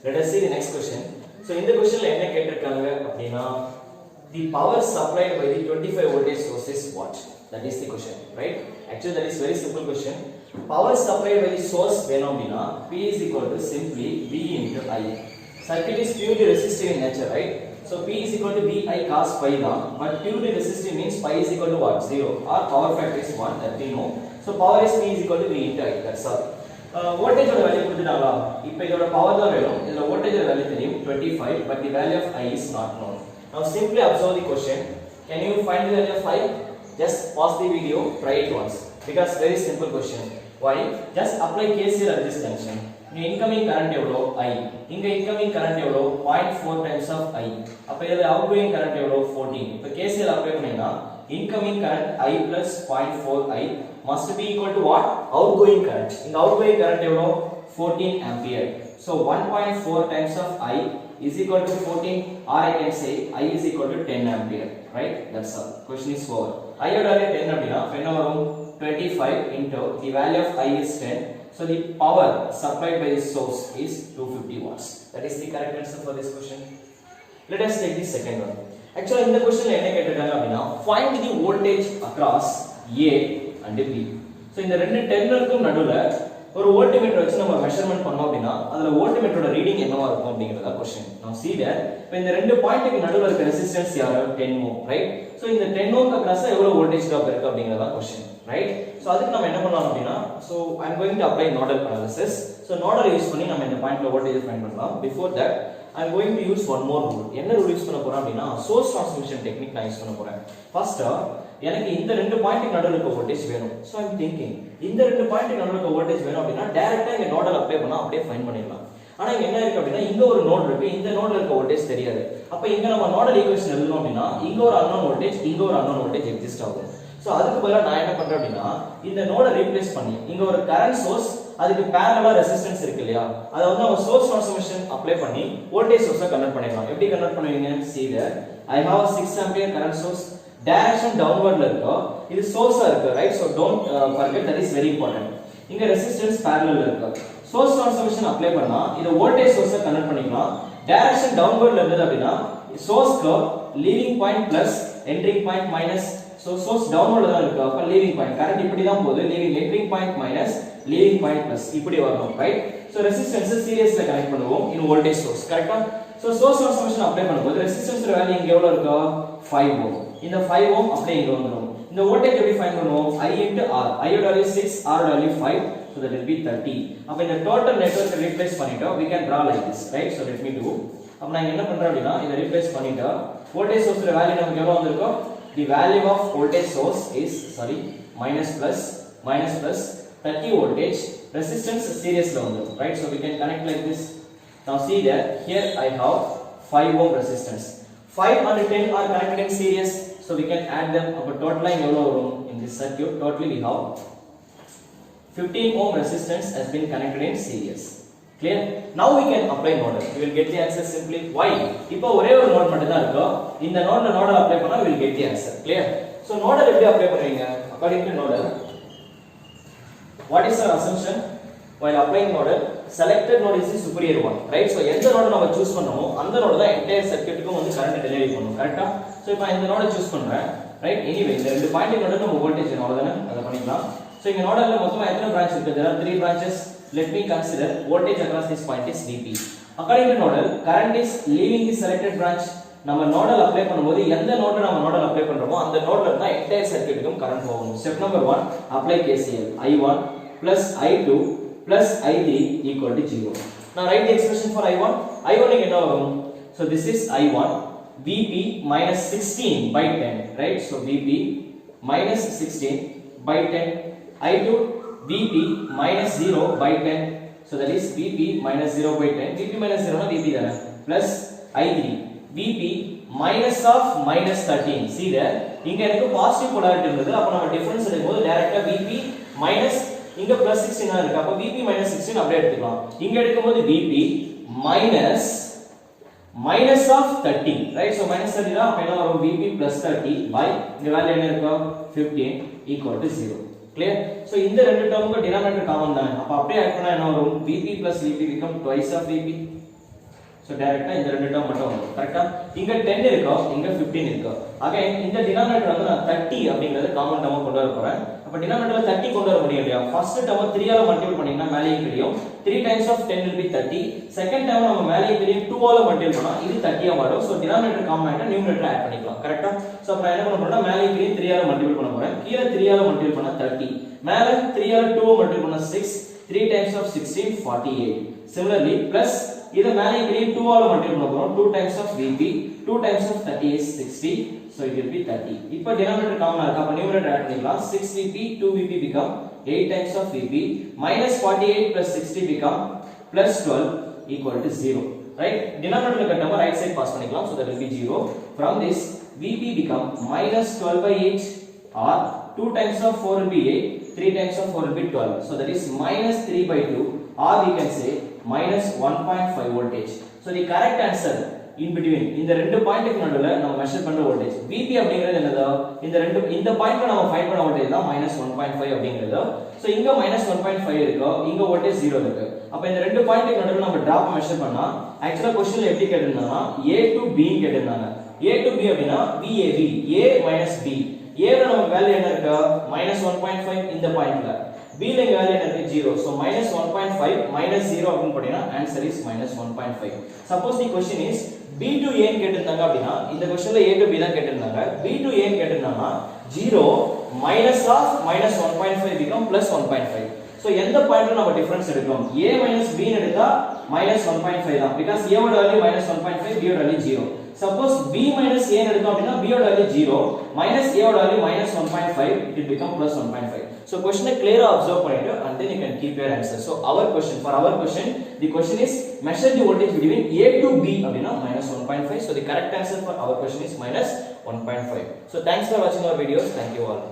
Let us see the next question. So in the question என்ன கேட்டிருக்காங்க அப்படினா the power supplied by the 25 voltage source is what? That is the question, right? Actually that is very simple question. Power supplied by the source வேணும் அப்படினா P is equal to simply V into I. Circuit is purely resistive in nature, right? So P is equal to VI cos pi தான். But purely resistive means pi is equal to what? 0. Our power factor is 1, that we know. So power is P is equal to V into I. That's all. Voltage oda value கொடுத்துட்டாங்களா இப்போ இதோட power தான் வேணும் இதுல voltage oda value தெரியும் 25 but the value of I is not known. Now simply observe the question. Can you find the value of I? Just pause the video, try it once because very simple question. Why? Just apply KCL at this junction. இங்க incoming current எவ்வளோ I, இங்க incoming current எவ்வளோ 0.4 times of I. அப்ப இதுல outgoing current எவ்வளோ 14. இப்போ KCL apply பண்ணீங்கன்னா incoming current I plus 0.4 I must be equal to what? Outgoing current. In outgoing current எவ்வளோ 14 ampere. So 1.4 times of I is equal to 14 or I can say I is equal to 10 ampere. Right? That's all. Question is over. I oda value 10 அப்படினா என்ன வரும் 25 into the value of I is 10. So the power supplied by the source is 250 watts. That is the correct answer for this question. Let us take the second one. Actually in the question என்ன கேட்டிருக்காங்க அப்படினா find the voltage across A and B. So இந்த ரெண்டு டெர்மினலுக்கும் நடுவுல ஒரு voltmeter வச்சு நம்ம measurement பண்ணோம் அப்படினா அதுல வோல்ட்மீட்டரோட ரீடிங் என்னவா இருக்கும் அப்படிங்கறத क्वेश्चन. Now see that இப்போ இந்த ரெண்டு பாயிண்ட்க்கு நடுவுல இருக்க ரெசிஸ்டன்ஸ் யாரு 10 ohm, right? So இந்த 10 ohm across எவ்வளவு வோல்டேஜ் டிராப் இருக்கு அப்படிங்கறத क्वेश्चन, right? So அதுக்கு நம்ம என்ன பண்ணலாம் அப்படினா so I am going to apply nodal analysis. So nodal use பண்ணி நம்ம இந்த பாயிண்ட்ல வோல்டேஜ் ஃபைண்ட் பண்ணலாம். Before that I am going to use one more rule. என்ன ரூல் யூஸ் பண்ண போறோம் அப்படினா சோர்ஸ் ட்ரான்ஸ்மிஷன் டெக்னிக் நான் யூஸ் பண்ண போறேன். ஃபர்ஸ்ட் எனக்கு இந்த ரெண்டு பாயிண்ட்க்கு நடுவுல இருக்க வோல்டேஜ் வேணும். So I am thinking இந்த ரெண்டு பாயிண்ட்க்கு நடுவுல இருக்க வோல்டேஜ் வேணும் அப்படினா டைரக்ட்டா இங்க நோடல் அப்ளை பண்ணா அப்படியே ஃபைண்ட் பண்ணிடலாம். ஆனா இங்க என்ன இருக்கு அப்படினா இங்க ஒரு நோட் இருக்கு, இந்த நோட்ல இருக்க வோல்டேஜ் தெரியாது. அப்ப இங்க நம்ம நோடல் ஈக்குவேஷன் எழுதணும் அப்படினா இங்க ஒரு அன்னோன் வோல்டேஜ், இங்க ஒரு அன்னோன் வோல்டேஜ் எக்ஸிஸ்ட் ஆகும். சோ அதுக்கு பதிலா நான் என்ன பண்றேன் அப்படினா இந்த நோட ரீப்ளேஸ் பண்ணி இங்க ஒரு கரண்ட் சோர்ஸ் அதுக்கு parallel ரெசிஸ்டன்ஸ் இருக்கு இல்லையா அத வந்து நம்ம சோர்ஸ் ட்ரான்ஸ்ஃபர்மேஷன் அப்ளை பண்ணி வோல்டேஜ் சோர்ஸா கன்வர்ட் பண்ணிடலாம். எப்படி கன்வர்ட் பண்ணுவீங்க? See there I have a 6 ampere current source, direction downwardல இருக்கு, இது சோர்ஸா இருக்கு, right? So don't forget, that is very important. இங்க ரெசிஸ்டன்ஸ் parallel இருக்கு. சோர்ஸ் ட்ரான்ஸ்ஃபர்மேஷன் அப்ளை பண்ணா இத வோல்டேஜ் சோர்ஸா கன்வர்ட் பண்ணிக்கலாம். டைரக்ஷன் டவுன்வர்ட்ல இருந்தது அப்படினா சோர்ஸ்க்கு leaving point plus entering point minus. So source downward தான் இருக்கு, அப்ப லீவிங் பாயிண்ட் கரண்ட் இப்படி தான் போகுது, leaving entering point minus leaving point plus இப்படி வரணும், ரைட்? So ரெசிஸ்டன்ஸ் சீரிஸ்ல கனெக்ட் பண்ணுவோம் இன் வோல்டேஜ் சோர்ஸ், கரெக்ட்டா? So source transformation அப்ளை பண்ணும்போது ரெசிஸ்டன்ஸ் வேல்யூ இங்க எவ்வளவு இருக்கு 5 ohm. இந்த 5 ohm அப்படியே இங்க வந்துரும். இந்த வோல்டேஜ் எப்படி ஃபைண்ட் பண்ணுவோம்? I into R. I ஓட வேல்யூ 6, R ஓட value 5, so that will be 30. அப்ப இந்த டோட்டல் நெட்வொர்க் ரீப்ளேஸ் பண்ணிட்டோம். We can draw like this, right? So let me do. அப்ப நான் என்ன பண்றேன் அப்படினா இத ரீப்ளேஸ் பண்ணிட்டா வோல்டேஜ் சோர்ஸ்ல வேல்யூ நமக்கு எவ்வளவு வந்திருக்கும்? The value of voltage source is minus plus 30 voltage, resistance series la vandu, right? So we can connect like this. Now see that here I have 5 ohm resistance, 5 and 10 are connected in series, so we can add them. Appo total evlo varum in this circuit? Totally we have 15 ohm resistance has been connected in series. Clear? Now we can apply nodal. We will get the answer simply. Why? இப்போ ஒரே ஒரு note மட்டும் தான் இருக்கு. இந்த நோட்ல nodal apply பண்ணா we will get the answer. Clear? So nodal எப்படி அப்ளை பண்ணுவீங்க? According to nodal, what is our assumption? While applying nodal, selected node is the superior one, right? So எந்த நோட நம்ம சூஸ் பண்ணோமோ அந்த நோட தான் என்டையர் சர்க்யூட்டுக்கு வந்து current delivery பண்ணும், கரெக்ட்டா? So இப்போ இந்த நோட சூஸ் பண்றேன், right? Anyway இந்த ரெண்டு பாயிண்ட் நோட நம்ம வோல்டேஜ் அவ்வளவுதானே அத பண்ணிக்கலாம். So இங்க நோடல்ல மொத்தமா எத்தனை பிரான்ச் இருக்கு? There are 3 branches. Let me consider voltage across this point is Vp. According to nodal, current is leaving the selected branch. நம்ம nodal apply பண்ணும்போது எந்த நோட்ல நம்ம nodal apply பண்றோமோ அந்த நோட்ல தான் என்டையர் சர்க்யூட்டுக்கும் கரண்ட் போகும். Step number 1, apply KCL. I1 plus I2 plus I3 equal to 0. Now write the expression for I1. I1 இங்க என்ன வரும்? So this is I1 Vp minus 16 by 10, right? So Vp minus 16 by 10. I2 Vp minus 0 by 10, so that is Vp minus 0 by 10. Vp minus 0 na Vp dana plus I3 Vp minus of minus 13. See there inga enakku positive polarity irundhathu, appo nama difference edukkumbodhu direct Vp minus inga plus 16 ah irukku, appo Vp minus 16 அப்படியே எடுத்துக்கலாம். இங்க எடுக்கும்போது Vp minus of 30, right? So minus 30 தான் அப்ப என்ன வரும்? Vp plus 30 by இந்த value என்ன இருக்கும்? 15 equal to 0. clear? So இந்த ரெண்டு டேர்முக்கு denominator காமன் தானே, அப்ப அப்படியே ஆட் பண்ணா என்ன வரும்? Vp plus Vp become twice of Vp. So டைரக்ட்டா இந்த ரெண்டு டேர்ம் மட்டும் வரும். கரெக்ட்டா? இங்க 10 இருக்கு, இங்க 15 இருக்கு. அகைன் இந்த denominator வந்து நான் 30 அப்படிங்கறது காமன் டேர்மா கொண்டு வர போறேன். அப்ப denominatorல 30 கொண்டு வர முடியும் இல்லையா? ஃபர்ஸ்ட் டேர்ம் 3 ஆல மல்டிபிள் பண்ணீங்கன்னா மேலேயே தெரியும். 3 times of 10 will be 30. Second term நம்ம மேலேயே தெரியும் 2 ஆல மல்டிபிள் பண்ணா இது 30 ஆ வரும். சோ denominator காமன் ஆயிட்டா நியூமரேட்டர் ஆட் பண்ணிக்கலாம். கரெக்ட்டா? சோ அப்ப நான் என்ன பண்ண போறேன்னா மேலேயே தெரியும் 3 ஆல மல்டிபிள் பண்ண போறேன். கீழ 3 ஆல மல்டிபிள் பண்ணா 30. மேல 3 ஆல 2 மல்டிபிள் பண்ணா 6. 3 times of 16 48. Similarly plus இத மேலே இப்படி 2 ஆல மல்டிபிள் பண்ண போறோம். 2 times of Vp, 2 times of 30 is 60. So it will be 30. இப்போ denominator காமனா இருக்கு. அப்ப numerator ஆட் பண்ணிக்கலாம். 6Vp 2Vp become 8 times of Vp minus 48 plus 60 become plus 12 equal to 0. Right? Denominator கட்டமா right side pass பண்ணிக்கலாம். So that will be 0. From this Vp become minus 12 by 8 or 2 times of 4 will be 8, 3 times of 4 will be 12. So that is minus 3 by 2 or we can say minus 1.5 voltage. So the correct answer in between இந்த ரெண்டு பாயிண்ட்க்கு நடுவுல நம்ம measure பண்ற voltage Vp அப்படிங்கிறது என்னது? இந்த பாயிண்ட்ல நம்ம ஃபைண்ட் பண்ண வோல்டேஜ் தான் -1.5 அப்படிங்கிறது. சோ இங்க -1.5 இருக்கு, இங்க வோல்டேஜ் 0 இருக்கு. அப்ப இந்த ரெண்டு பாயிண்ட்க்கு நடுவுல நம்ம டிராப் மெஷர் பண்ணா एक्चुअली क्वेश्चनல எப்படி கேட்டிருந்தாங்கன்னா A to B ன்னு கேட்டிருந்தாங்க. A to B அப்படினா VAB, A minus B. A ல நம்ம வேல்யூ என்ன இருக்கு? -1.5 இந்த பாயிண்ட்ல. B ல வேல்யூ என்ன இருக்கு? 0. So -1.5 minus 0 அப்படினு போடினா answer is -1.5. Suppose the question is B to A ன்னு கேட்டிருந்தாங்க அப்படினா இந்த क्वेश्चनல A to B தான் கேட்டிருந்தாங்க. B to A ன்னு கேட்டிருந்தாங்கன்னா 0 minus of -1.5 become +1.5. So எந்த பாயிண்ட்ல நம்ம டிஃபரன்ஸ் எடுக்கிறோம்? A minus B ன்னு எடுத்தா -1.5 தான். because A ஓட வேல்யூ -1.5, B ஓட value 0. Suppose B minus A ன்னு எடுத்தோம் அப்படினா B ஓட வேல்யூ 0 minus A ஓட value -1.5, it will become +1.5. So question clear observe பண்ணிட்டு and then you can keep your answer. So for our question the question is measure the voltage between A to B அப்படினா -1.5. So the correct answer for our question is -1.5. So thanks for watching our videos. Thank you all.